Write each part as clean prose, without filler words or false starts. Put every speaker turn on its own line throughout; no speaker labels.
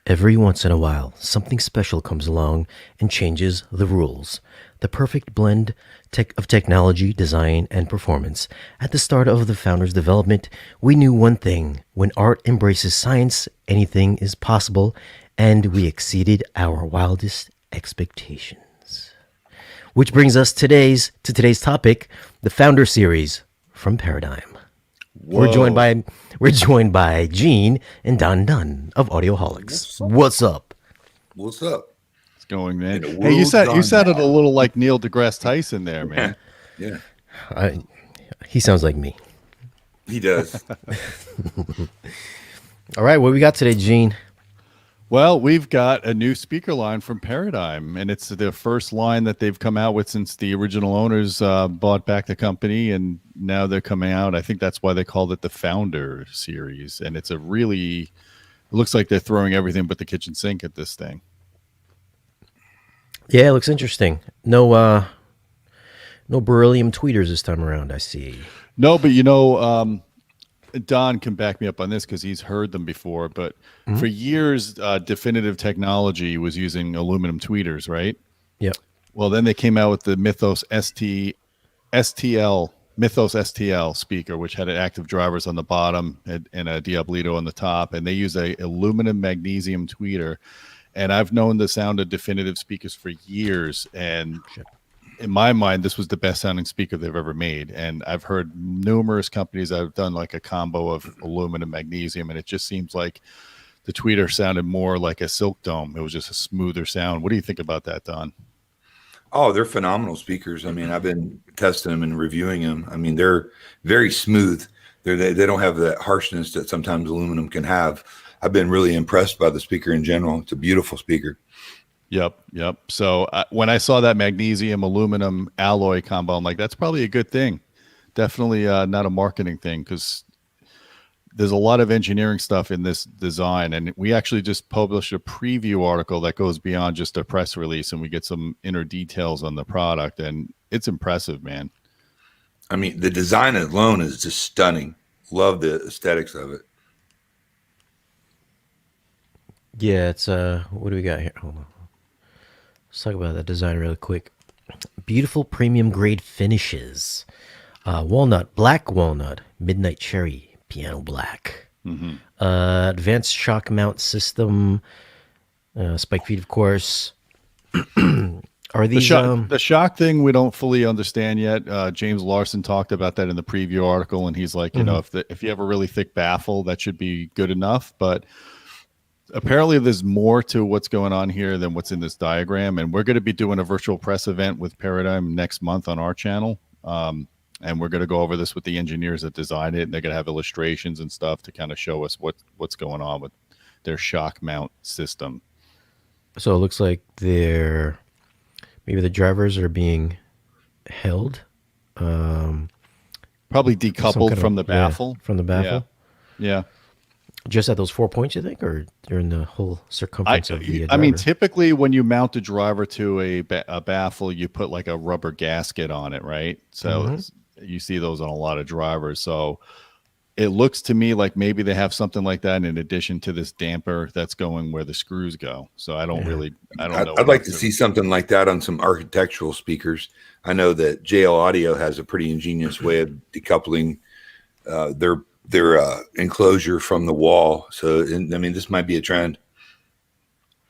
Every once in a while, something special comes along and changes the rules. The perfect blend of technology, design, and performance. At the start of the founder's development, we knew one thing. When art embraces science, anything is possible, and we exceeded our wildest expectations. Which brings us to today's topic, the Founder Series from Paradigm.
Whoa.
We're joined by Gene and Don Dunn of Audioholics. What's up?
What's up?
It's going, man.
In a
Hey, you
world gone
sounded a
mad.
little like Neil deGrasse Tyson there, man.
Yeah,
He sounds like me.
he does.
All right, what we got today, Gene?
Well, we've got a new speaker line from Paradigm, and it's the first line that they've come out with since the original owners bought back the company, and now they're coming out. I think that's why they called it the Founder Series, and it's it looks like they're throwing everything but the kitchen sink at this thing.
Yeah, it looks interesting. No beryllium tweeters this time around, I see.
No, but Don can back me up on this because he's heard them before. But for years, Definitive Technology was using aluminum tweeters, right?
Yep.
Well, then they came out with the Mythos STL speaker, which had active drivers on the bottom and a Diablito on the top, and they use a aluminum magnesium tweeter. And I've known the sound of Definitive speakers for years, and in my mind, this was the best sounding speaker they've ever made. And I've heard numerous companies I've done like a combo of aluminum magnesium, and it just seems like the tweeter sounded more like a Silk Dome. It was just a smoother sound. What do you think about that, Don?
Oh, they're phenomenal speakers. I mean, I've been testing them and reviewing them. I mean, they're very smooth. They don't have that harshness that sometimes aluminum can have. I've been really impressed by the speaker in general. It's a beautiful speaker.
Yep. So when I saw that magnesium aluminum alloy combo, I'm like, that's probably a good thing. Definitely not a marketing thing, because there's a lot of engineering stuff in this design. And we actually just published a preview article that goes beyond just a press release, and we get some inner details on the product. And it's impressive, man.
I mean, the design alone is just stunning. Love the aesthetics of it.
Yeah, it's what do we got here? Hold on. Let's talk about that design really quick. Beautiful premium grade finishes. Walnut, black walnut, midnight cherry, piano black. Advanced shock mount system. Spike feet, of course. Are these
the shock thing we don't fully understand yet? James Larson talked about that in the preview article, and he's like, if you have a really thick baffle, that should be good enough. But apparently there's more to what's going on here than what's in this diagram, and we're going to be doing a virtual press event with Paradigm next month on our channel, and we're going to go over this with the engineers that designed it, and they're going to have illustrations and stuff to kind of show us what's going on with their shock mount system.
So it looks like maybe the drivers are being held,
probably decoupled from the baffle.
From the baffle.
Yeah.
Just at those 4 points, you think, or during the whole circumference of the driver?
I mean, typically when you mount a driver to a baffle, you put like a rubber gasket on it, right? So you see those on a lot of drivers. So it looks to me like maybe they have something like that in addition to this damper that's going where the screws go. So I don't know.
I'd like to see something like that on some architectural speakers. I know that JL Audio has a pretty ingenious way of decoupling their enclosure from the wall. So, I mean, this might be a trend.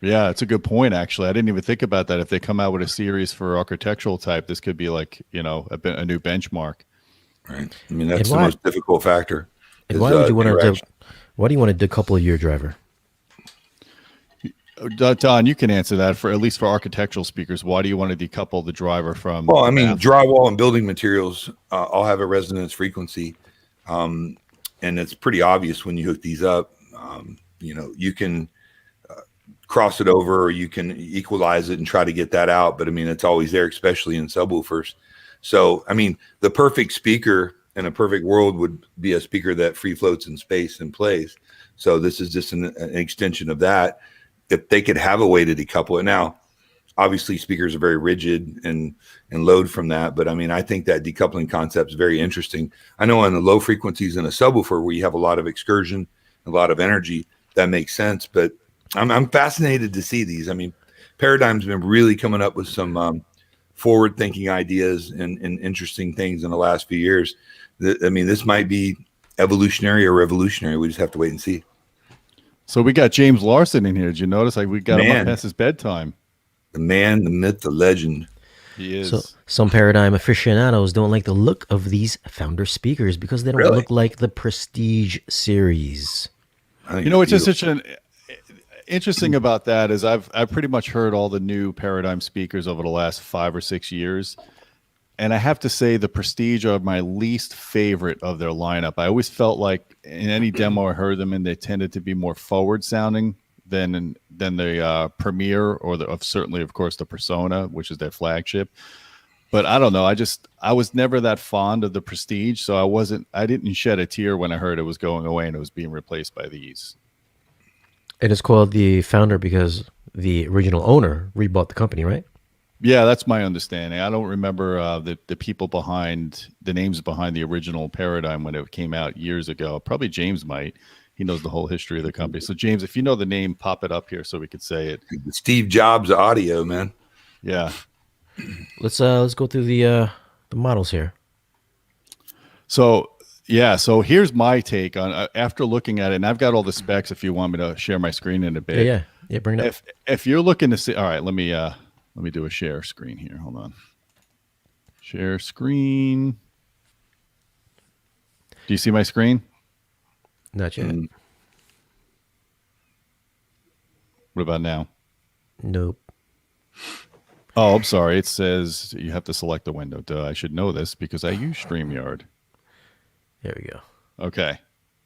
Yeah, it's a good point, actually. I didn't even think about that. If they come out with a series for architectural type, this could be like, a new benchmark.
Right. I mean, that's the most difficult factor.
And why do you want to decouple your driver?
Don, you can answer that. For at least for architectural speakers, why do you want to decouple the driver from?
Well, I mean, drywall and building materials all have a resonance frequency. And it's pretty obvious when you hook these up. You can cross it over, or you can equalize it and try to get that out. But I mean, it's always there, especially in subwoofers. So, I mean, the perfect speaker in a perfect world would be a speaker that free floats in space and plays. So this is just an extension of that. If they could have a way to decouple it. Now, obviously speakers are very rigid and load from that. But I mean, I think that decoupling concept is very interesting. I know on the low frequencies in a subwoofer where you have a lot of excursion, a lot of energy, that makes sense. But I'm fascinated to see these. I mean, Paradigm's been really coming up with some forward-thinking ideas and interesting things in the last few years. I mean, this might be evolutionary or revolutionary. We just have to wait and see.
So we got James Larson in here. Did you notice? Like, we got him up
Man.
past his bedtime.
The man, the myth, the legend.
He is.
So some Paradigm aficionados don't like the look of these Founder speakers because they don't
Really?
look like the Prestige series.
I think
You know,
it's
it's just
beautiful.
such an interesting about that is I've pretty much heard all the new Paradigm speakers over the last 5 or 6 years. And I have to say the Prestige are my least favorite of their lineup. I always felt like in any demo I heard them in, they tended to be more forward sounding than the Premier or certainly, of course, the Persona, which is their flagship. But I don't know. I was never that fond of the Prestige, so I didn't shed a tear when I heard it was going away and it was being replaced by these.
It is called the Founder because the original owner rebought the company, right?
Yeah, that's my understanding. I don't remember the people behind the names behind the original Paradigm when it came out years ago. Probably James might. He knows the whole history of the company. So James, if you know the name, pop it up here so we could say it.
Steve Jobs audio, man.
Yeah.
Let's go through the models here.
So yeah, so here's my take on after looking at it, and I've got all the specs. If you want me to share my screen in a bit,
Yeah. Bring it up.
If you're looking to see, all right, let me do a share screen here. Hold on, share screen. Do you see my screen?
Not yet.
What about now?
Nope.
Oh, I'm sorry. It says you have to select the window. Duh, I should know this because I use StreamYard.
There we go.
Okay.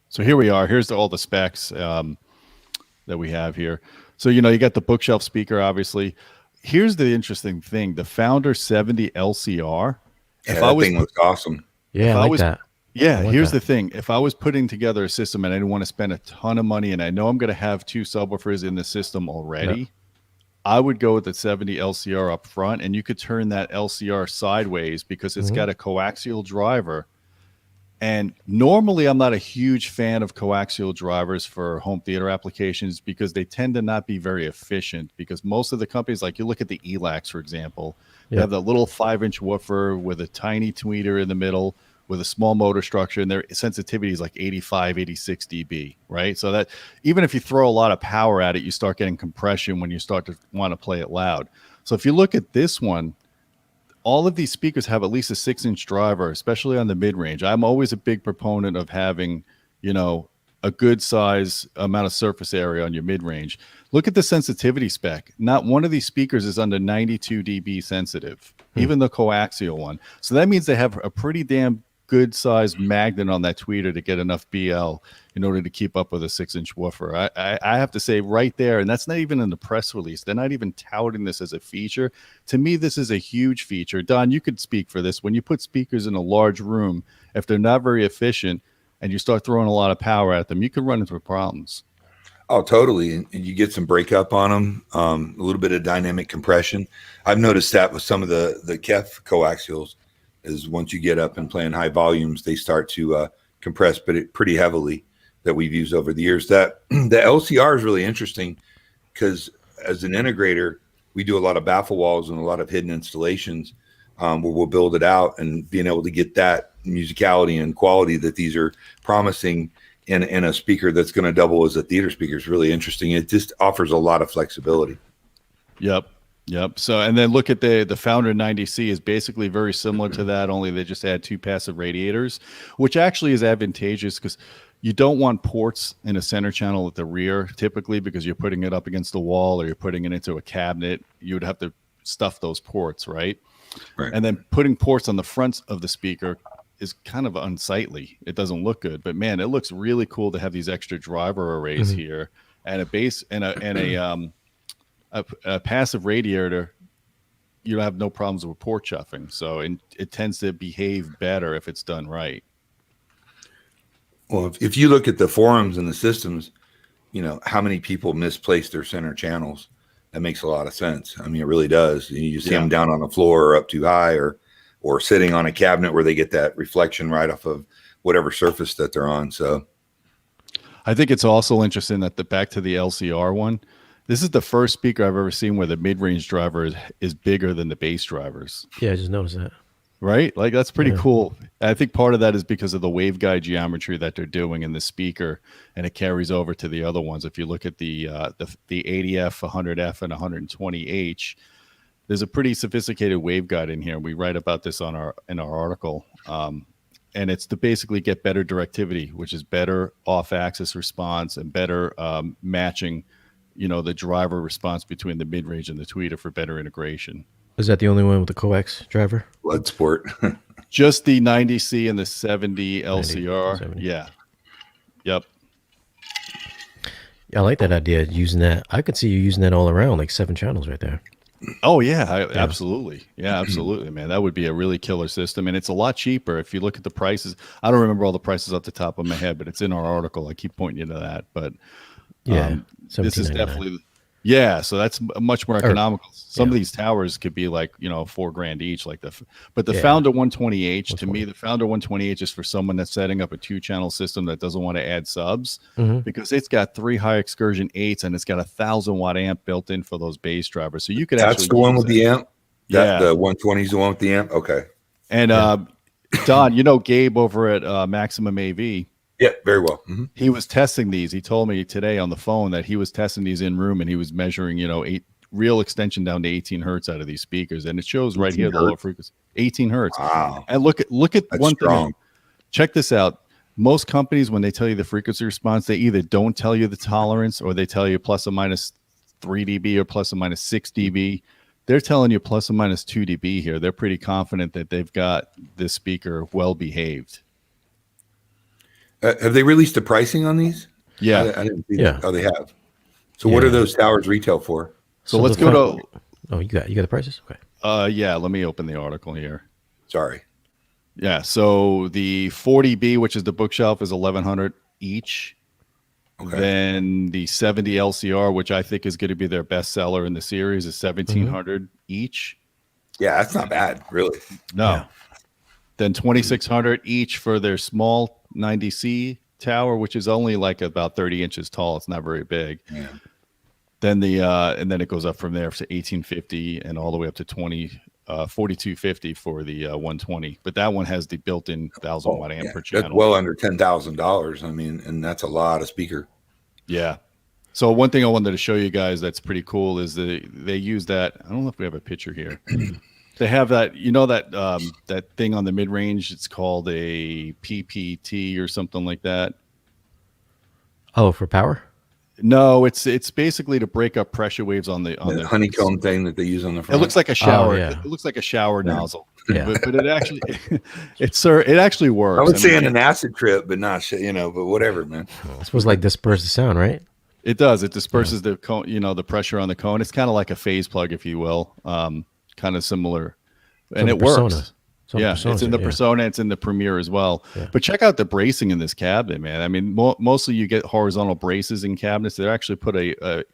So here we are. Here's all the specs that we have here. So, you got the bookshelf speaker, obviously. Here's the interesting thing. The Founder 70 LCR.
Yeah, that thing looks awesome.
Yeah, I like that.
Yeah, here's
that.
the thing. If I was putting together a system and I didn't want to spend a ton of money and I know I'm going to have 2 subwoofers in the system already,
Yep.
I would go with the 70 LCR up front, and you could turn that LCR sideways because it's got a coaxial driver. And normally I'm not a huge fan of coaxial drivers for home theater applications because they tend to not be very efficient, because most of the companies, like you look at the ELACs, for example, they have that little 5-inch woofer with a tiny tweeter in the middle with a small motor structure, and their sensitivity is like 85, 86 dB, right? So that even if you throw a lot of power at it, you start getting compression when you start to want to play it loud. So if you look at this one, all of these speakers have at least a 6-inch driver, especially on the mid-range. I'm always a big proponent of having, a good size amount of surface area on your mid-range. Look at the sensitivity spec. Not one of these speakers is under 92 dB sensitive, even the coaxial one. So that means they have a pretty damn good size magnet on that tweeter to get enough BL in order to keep up with a 6-inch woofer. I have to say right there, and that's not even in the press release. They're not even touting this as a feature. To me, this is a huge feature. Don, you could speak for this. When you put speakers in a large room, if they're not very efficient and you start throwing a lot of power at them, you can run into problems.
Oh, totally. And you get some breakup on them, a little bit of dynamic compression. I've noticed that with some of the KEF coaxials is once you get up and playing high volumes, they start to compress pretty heavily that we've used over the years. That the LCR is really interesting because as an integrator, we do a lot of baffle walls and a lot of hidden installations where we'll build it out, and being able to get that musicality and quality that these are promising in a speaker that's going to double as a theater speaker is really interesting. It just offers a lot of flexibility.
Yep. So, and then look at the Founder 90C is basically very similar to that, only they just add 2 passive radiators, which actually is advantageous because you don't want ports in a center channel at the rear typically, because you're putting it up against the wall or you're putting it into a cabinet. You would have to stuff those ports, right? And then putting ports on the front of the speaker is kind of unsightly. It doesn't look good, but man, it looks really cool to have these extra driver arrays here and a base and a passive radiator. You have no problems with port chuffing. So it tends to behave better if it's done right.
Well, if you look at the forums and the systems, how many people misplace their center channels. That makes a lot of sense. I mean, it really does. You see them down on the floor or up too high or sitting on a cabinet where they get that reflection right off of whatever surface that they're on. So
I think it's also interesting that back to the LCR one, this is the first speaker I've ever seen where the mid-range driver is bigger than the bass drivers.
Yeah, I just noticed that.
Right? Like that's pretty cool. I think part of that is because of the waveguide geometry that they're doing in the speaker, and it carries over to the other ones. If you look at the 80F, 100F, and 120H, there's a pretty sophisticated waveguide in here. We write about this in our article. And it's to basically get better directivity, which is better off-axis response and better matching, the driver response between the mid-range and the tweeter for better integration.
Is that the only one with the coax driver?
Blood sport.
Just the 90C and the 70 LCR.
70.
Yeah. Yep.
Yeah, I like that idea, using that. I could see you using that all around, like 7 channels right there.
Oh, yeah, absolutely. Yeah, absolutely, man. That would be a really killer system. And it's a lot cheaper if you look at the prices. I don't remember all the prices off the top of my head, but it's in our article. I keep pointing you to that. But
yeah,
this is definitely... Yeah, so that's much more economical. Some of these towers could be like, $4,000 each, but the Founder 120H, to me, the Founder 120H is for someone that's setting up a 2-channel system that doesn't want to add subs, because it's got 3 high excursion 8s and it's got a 1,000-watt amp built in for those bass drivers. So you could
That's the one with the amp?
Yeah.
The 120 is the one with the amp? Okay.
And Don, Gabe over at Maximum AV.
Yeah, very well.
He was testing these. He told me today on the phone that he was testing these in room, and he was measuring, real extension down to 18 hertz out of these speakers, and it shows right here the low frequency, 18 hertz.
Wow!
And look at
That's
one
strong.
thing. Check this out. Most companies, when they tell you the frequency response, they either don't tell you the tolerance, or they tell you plus or minus 3 dB or plus or minus 6 dB. They're telling you plus or minus 2 dB here. They're pretty confident that they've got this speaker well behaved.
Have they released the pricing on these?
Yeah.
I didn't see that. Oh, they have. So what are those towers retail for?
So let's go to...
Oh, you got the prices? Okay.
Yeah, let me open the article here.
Sorry.
Yeah, so the 40B, which is the bookshelf, is $1,100 each. Okay. Then the 70 LCR, which I think is going to be their best seller in the series, is $1,700 each.
Yeah, that's not bad, really.
No.
Yeah.
Then $2,600 each for their small 90C tower, which is only like about 30 inches tall. It's not very big. Yeah. Then and then it goes up from there to $1,850 and all the way up to $4,250 for the 120. But that one has the built-in 1,000-watt amp per channel.
That's well under $10,000. I mean, and that's a lot of speaker.
Yeah. So one thing I wanted to show you guys that's pretty cool is they use that. I don't know if we have a picture here. They have that, that thing on the mid-range. It's called a PPT or something like that.
Oh, for power?
No, it's basically to break up pressure waves on the
honeycomb thing that they use on the front.
It looks like a shower.
Oh, yeah.
It looks like a shower nozzle.
Yeah.
But it actually it actually works.
I would say an acid trip, but not but whatever, man.
It's supposed to like disperse the sound, right?
It does. It disperses the cone, the pressure on the cone. It's kind of like a phase plug, if you will. Kind of similar, and it works. It's in the Persona, it's in the Premiere as well. Yeah. But check out the bracing in this cabinet, man. I mean, mostly you get horizontal braces in cabinets. They actually put a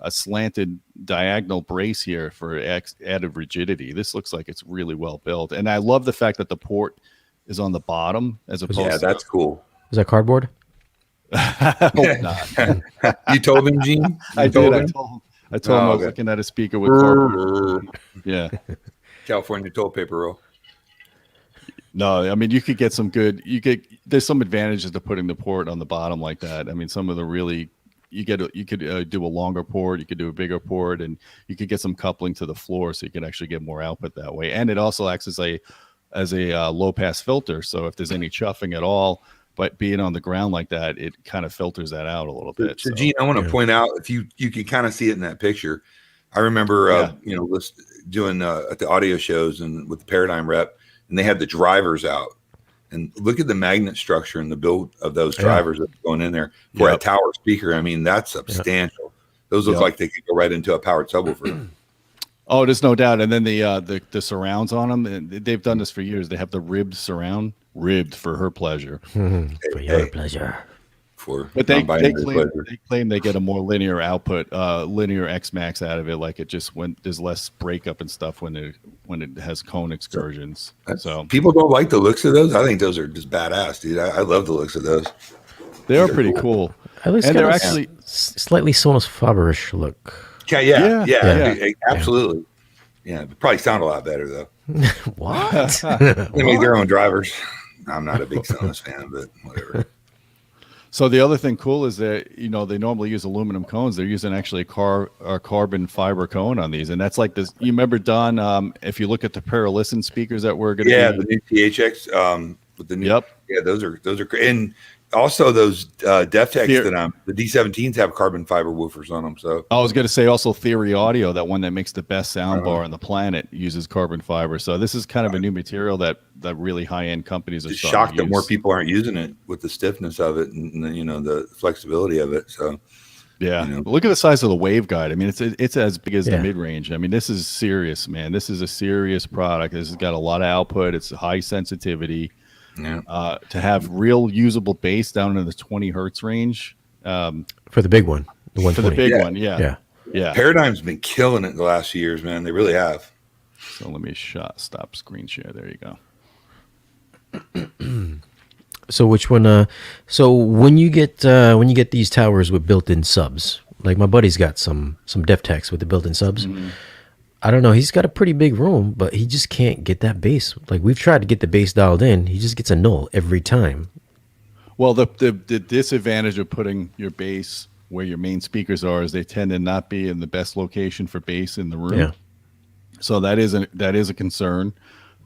slanted diagonal brace here for added rigidity. This looks like it's really well built, and I love the fact that the port is on the bottom as opposed.
That's cool.
Is that cardboard?
I hope not.
You told him, Gene?
I did. I told him I was looking at a speaker with cardboard. Yeah.
California toilet paper roll.
No, I mean, you could get some there's some advantages to putting the port on the bottom like that. I mean, some of the really, you could do a longer port, you could do a bigger port, and you could get some coupling to the floor so you can actually get more output that way. And it also acts as a low pass filter. So if there's any chuffing at all, but being on the ground like that, it kind of filters that out a little bit.
So Gene, I want to point out, if you can kind of see it in that picture. I remember, doing at the audio shows and with the Paradigm rep, and they had the drivers out. And look at the magnet structure and the build of those drivers that's going in there for a tower speaker. I mean, that's substantial. Those look like they could go right into a powered subwoofer.
Oh, there's no doubt. And then the surrounds on them, and they've done this for years. They have the ribbed surround, ribbed for her pleasure.
For your pleasure.
But they claim they get a more linear output, linear X max out of it. Like it just there's less breakup and stuff when it has cone excursions. So people
don't like the looks of those. I think those are just badass, dude. I love the looks of those.
They are pretty cool.
At least
And
got
they're
a
actually
slightly Sonos Faberish look.
Yeah, absolutely. Yeah, they probably sound a lot better though.
What?
They make their own drivers. I'm not a big Sonos fan, but whatever.
So the other thing cool is that they normally use aluminum cones. They're using actually a carbon fiber cone on these, and that's like this. You remember, Don? If you look at the Paralisten speakers that we're going to
the new THX with the new.
Yep.
Yeah, those are and also those DefTechs the D17s have carbon fiber woofers on them. So
I was going to say also Theory Audio, that one that makes the best sound bar on the planet, uses carbon fiber. So this is kind of a new material that really high end companies are
shocked that more people aren't using it with the stiffness of it and the flexibility of it. So
yeah, look at the size of the waveguide. I mean, it's as big as the mid range. I mean, this is serious, man. This is a serious product. This has got a lot of output. It's high sensitivity. Yeah. To have real usable bass down in the 20 hertz range.
For the big one. The 120.
For the big one, yeah.
Paradigm's been killing it the last few years, man. They really have.
So let me stop screen share. There you go.
So which one? So when you get these towers with built-in subs, like my buddy's got some DefTechs with the built-in subs. Mm-hmm. I don't know. He's got a pretty big room, but he just can't get that bass. Like we've tried to get the bass dialed in, he just gets a null every time.
Well, the disadvantage of putting your bass where your main speakers are is they tend to not be in the best location for bass in the room.
Yeah.
So that is a concern.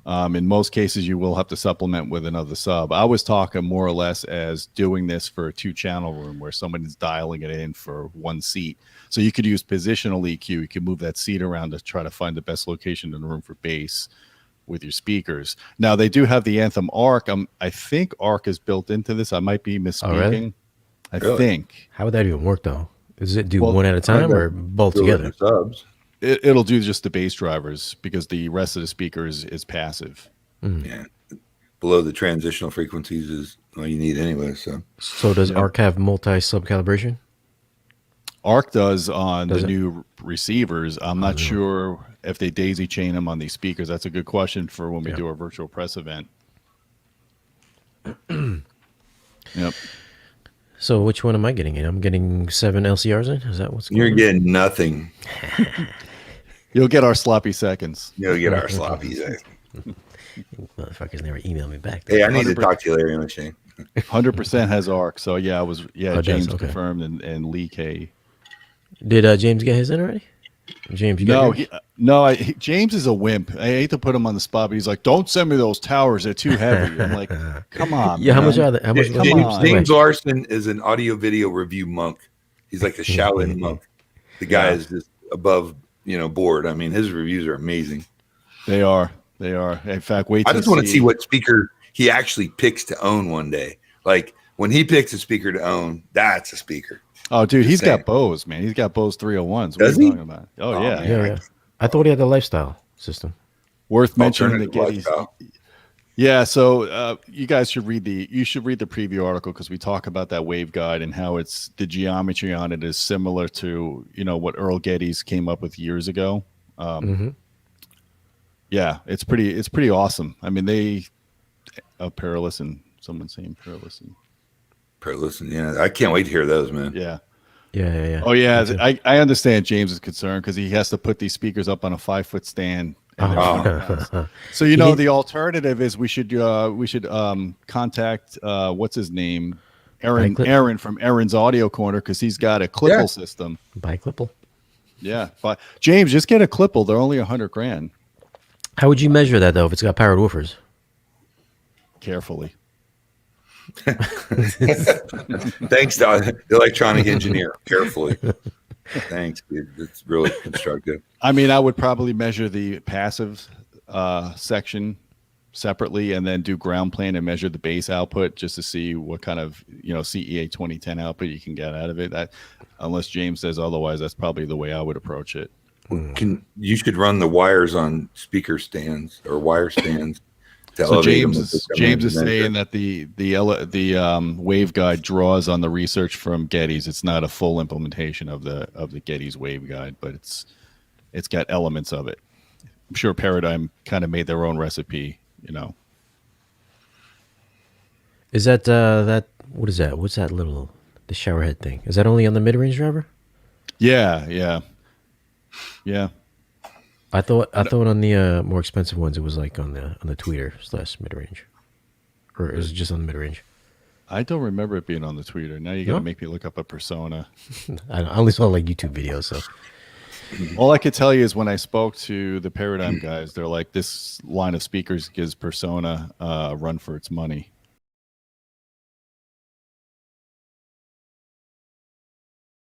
In most cases, you will have to supplement with another sub. I was talking more or less as doing this for a 2-channel room where someone's dialing it in for one seat. So you could use positional EQ. You could move that seat around to try to find the best location in the room for bass with your speakers. Now, they do have the Anthem ARC. I think ARC is built into this. I might be misspeaking.
Oh, really?
I think.
How would that even work, though? Does it do one at a time or both together?
Subs.
It'll do just the bass drivers because the rest of the speakers is passive.
Mm.
Yeah. Below the transitional frequencies is all you need anyway. So
does ARC have multi-sub calibration?
ARC does on the new receivers. I'm not sure if they daisy chain them on these speakers. That's a good question for when we do our virtual press event. Yep.
So which one am I getting in? I'm getting 7 LCRs in? Is that what's going on?
You're getting nothing.
You'll get our sloppy seconds.
You'll get our sloppy seconds.
Motherfuckers never email me back.
Hey, I need to talk to you later, Shane.
100% has ARC. So yeah, James confirmed and Lee K.
Did James get his in already? James, you got yours?
James is a wimp. I hate to put him on the spot, but he's like, "Don't send me those towers; they're too heavy." I'm like, "Come on."
Yeah,
man.
how much are they? How much?
James Larson is an audio video review monk. He's like a Shaolin monk. The guy is just above, board. I mean, his reviews are amazing.
They are. In fact, I
just want to see what speaker he actually picks to own one day. Like when he picks a speaker to own, that's a speaker.
Oh, dude, he's got Bose, man. He's got Bose 301s.
Does he?
Talking about? Oh, yeah.
Yeah. I thought he had the lifestyle system.
Worth mentioning that Getty's. Yeah, so you guys should read the preview article because we talk about that waveguide and how the geometry on it is similar to what Earl Getty's came up with years ago. Yeah, it's pretty awesome. I mean, Paralisten. Someone's saying Paralisten.
Yeah, I can't wait to hear those, man.
Yeah.
Yeah.
Oh yeah, I understand James' concern because he has to put these speakers up on a 5-foot stand. So the alternative is we should contact what's his name, Aaron from Aaron's Audio Corner because he's got a Clipple system.
Buy Clipple.
Yeah, but James, just get a Clipple. They're only $100,000.
How would you measure that though if it's got powered woofers?
Carefully.
Thanks, the electronic engineer. Carefully. Thanks, dude. It's really constructive.
I mean, I would probably measure the passive section separately and then do ground plane and measure the bass output just to see what kind of CEA 2010 output you can get out of it. That, unless James says otherwise, that's probably the way I would approach it.
You should run the wires on speaker stands or wire stands.
So James is saying that the waveguide draws on the research from Getty's. It's not a full implementation of the Getty's waveguide, but it's got elements of it. I'm sure Paradigm kind of made their own recipe,
Is that what is that? What's that little the shower head thing. Is that only on the mid-range driver?
Yeah.
I thought on the more expensive ones it was like on the tweeter / mid-range, or is it just on the mid-range?
I don't remember it being on the tweeter. Now you got to make me look up a Persona.
I only saw like YouTube videos. So
all I could tell you is when I spoke to the Paradigm guys, they're like, this line of speakers gives Persona a run for its money.